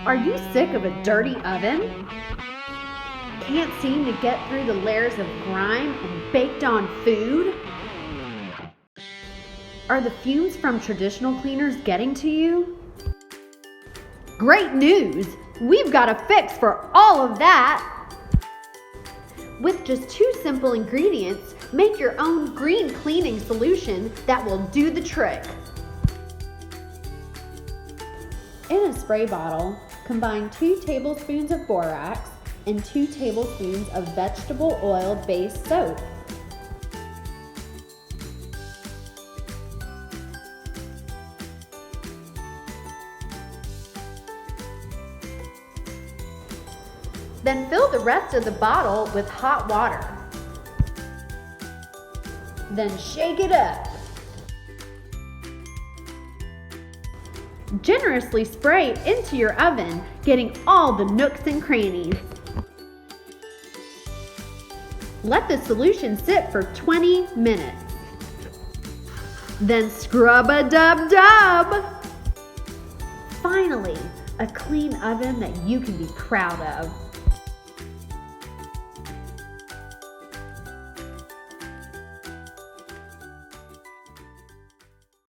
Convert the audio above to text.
Are you sick of a dirty oven? Can't seem to get through the layers of grime and baked on food? Are the fumes from traditional cleaners getting to you? Great news! We've got a fix for all of that! With just 2 simple ingredients, make your own green cleaning solution that will do the trick. In a spray bottle, combine 2 tablespoons of borax and 2 tablespoons of vegetable oil-based soap. Then fill the rest of the bottle with hot water. Then shake it up. Generously spray into your oven, getting all the nooks and crannies. Let the solution sit for 20 minutes. Then scrub-a-dub-dub! Finally, a clean oven that you can be proud of.